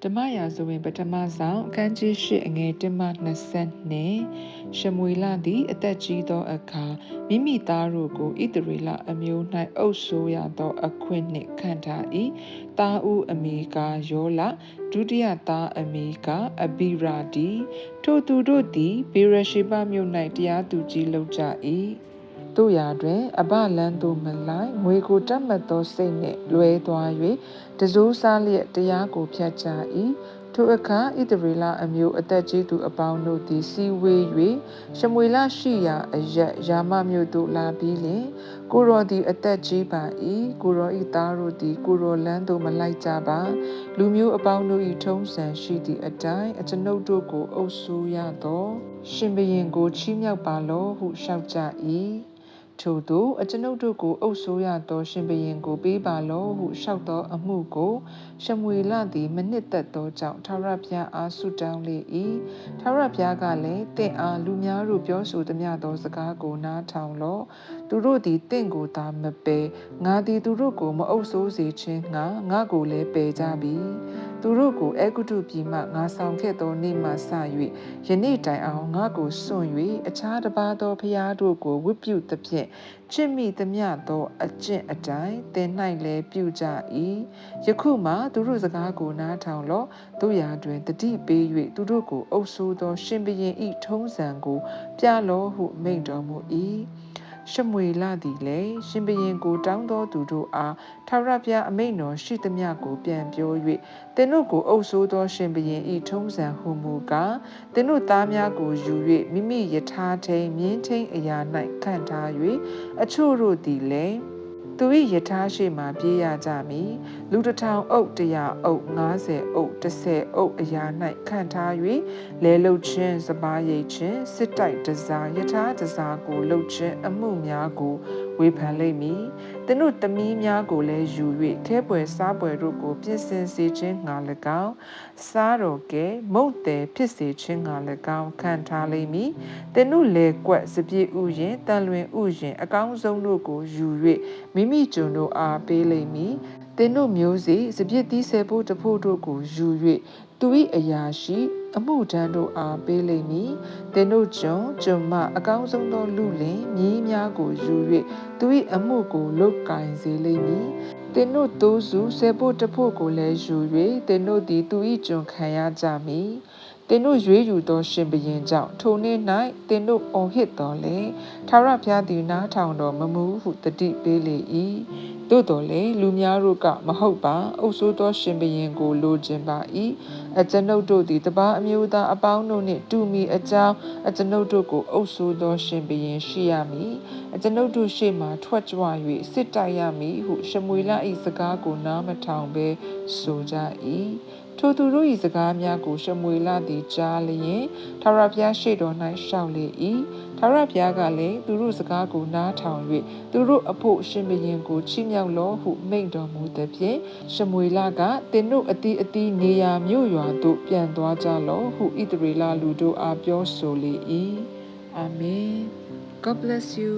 ဓမ္မရာဇဝင်ပထမဆောင်အခန်းကြီး၈အငယ်1မှ20ရှမွေလသည်အသက်ကြီးသောအခါမိမိသားတို့ကိုဣသရေလအမျိုး၌အုပ်စိုးရသောအခွင့်နှင့်ခန့်ထား၏သားဦးအမည်ကားယောလဒုတိယသားအမည်ကားအဘိရာဒီထိုသူတို့သည်ဘေရရှေဘမြို့၌တရားသူကြီးလုပ်ကြ၏တို့ရာတွင်အဘလန်းသို့မလိုက်ငွေကိုတတ်မှတ်သောစိတ်နှင့်လွဲသွား၍တစိုးစားလျက်တရားကိုဖျက်ကြ၏ထိုအခါဣသရေလအမျိုးအသက်ကြီးသူအပေါင်းတို့သည်စီဝေး၍ရှမွေလရှိရာအရက်ယာမမြို့သို့လာပြီးလျှင်ကိုရောသည်အသက်ကြီးပါ၏ကိုရော၏သားတို့သည်ကိုရောလန်းသို့မလိုက်ကြပါလူမျိုးအပေါင်းတို့၏ထုံးစံရှိသည့်အတိုင်းအကျွန်ုပ်တို့ကိုအုပ်စိုးရသောရှင်ဘုရင်ကိုချီးမြှောက်ပါလောဟုလျှောက်ကြ၏ထို့သို့အကျွန်ုပ်တို့ကိုအုပ်စိုးရသောရှင်ဘုရင်ကိုပေးပါလောဟုလျှောက်သောအမှုကိုရှမွေလသည်မနှစ်သက်သောကြောင့်ထာဝရဘုရားအားဆုတောင်းလေ၏ထာဝရဘုရားကလည်းတင့်အားလူများတို့ပြောဆိုသမျှသောစကားကိုနားထောင်လော့သူတို့သည်တင့်ကိုသာမပယ်ငါသည်သူတို့ကိုမအုပ်စိုးစေခြင်းငှာငါကိုလည်းပယ်ကြပြီသူတို့ကိုအေဂုတုပြည်မှငါဆောင်ခဲ့သောနေ့မှစ၍ယနေ့တိုင်အောင်ငါကိုစွန့်၍အခြားတစ်ပါးသောဘုရားတို့ကိုဝတ်ပြုသဖြင့်ချစ်မိသမျှသောအကျင့်အတိုင်းသင်၌လည်းပြုကြ၏ယခုမှသူတို့စကားကိုနားထောင်လော့တို့ရာတွင်တတိပေး၍သူတို့ကိုအုပ်ဆိုးသောရှင်ဘုရင်၏ထုံးစံကိုပြလော့ဟုမိန့်တော်မူ၏ရှမွေလသည်လည်းရှင်ဘုရင်ကိုတောင်းသောသူတို့အားထာဝရဘုရားအမိန့်တော်ရှိသမျှကိုပြန်ပြော၍သင်တို့ကိုအုပ်ဆိုးသောရှင်ဘုရင်၏ထုံးစံဟုမူကားသင်တို့သားများကိုယူ၍မိမိယထာထိန်မြင်းထိန်အရာ၌ခန့်ထား၍အချို့တို့သည်လည်းသူ၏ယထာရှိမှပြေးရကြမည်လူ1000အုပ်100အုပ်50အုပ်10အုပ်အရာ၌ခန့်ထား၍လဲလှုပ်ခြင်းစပါးရိတ်ခြင်းစစ်တိုက်တစားယထာတစားကိုလှုပ်ခြင်းအမှုများကိုဝေဖန်လိမ့်မည်သင်တို့သမီးများကိုလည်းယူ၍ခဲပွဲစားပွဲတို့ကိုပြင်ဆင်စေခြင်းငှာ၎င်းစားတော်ကဲမုတ်တယ်ဖြစ်စေခြင်းငှာ၎င်းခံထားလိမ့်မည်သင်တို့လေကွက်စပြေဥယင်တန်လွင်ဥယင်အကောင်းဆုံးတို့ကိုယူ၍မိမိကျွန်တို့အားပေးလိမ့်မည်သင်တို့မျိုးစေ့စပြစ်သီးဆယ်ဖို့တဖို့တို့ကိုယူ၍သူ၏အရာရှိအမှုထမ်းတို့အားပေးလိမ့်မည်သင်တို့ကျွန်မအကောင်းဆုံးသောလူလင်မြင်းများကိုယူ၍သူ၏အမှုကိုလုပ်ကင်စေလိမ့်မည်သင်တို့သိုးစုဆယ်ဖို့တဖို့ကိုလည်းယူ၍သင်တို့သည်သူ၏ကျွန်ခံရကြမည်သင်တို့ရွေးယူသောရှင်ဘုရင်ကြောင့်ထိုနေ့၌သင်တို့အော်ဟစ်တော်လေထာဝရဘုရားသည်နားထောင်တော်မမူဟုတတိပေးလေ၏သို့တော်လည်းလူများတို့ကမဟုတ်ပါအုပ်စိုးသောရှင်ဘုရင်ကိုလိုချင်ပါ၏အကျွန်ုပ်တို့သည်တပါးအမျိုးသားအပေါင်းတို့နှင့်တူမီအကြောင်းအကျွန်ုပ်တို့ကိုအုပ်စိုးသောရှင်ဘုရင်ရှိရမည်အကျွန်ုပ်တို့ရှေ့မှထွက်ကြွ၍စစ်တိုက်ရမည်ဟုရှမွေလ၏စကားကိုနားမထောင်ဘဲဆိုကြ၏ထိုသူတို့၏စကားများကိုရှမွေလသည်ကြားလျင်ထာဝရဘုရားရှေ့တော်၌ရှောက်လေ၏ထာဝရဘုရားကလည်းသူတို့စကားကိုနားထောင်၍သူတို့အဖို့ရှင်ဘုရင်ကိုချီးမြှောက်လောဟုမိန့်တော်မူသည်ဖြင့်ရှမွေလကသင်တို့အသီးအသီးနေရာမြို့ရွာသို့ပြန်သွားကြလော့ဟုဣသရေလလူတို့အားပြောဆိုလေ၏အာမင် God bless you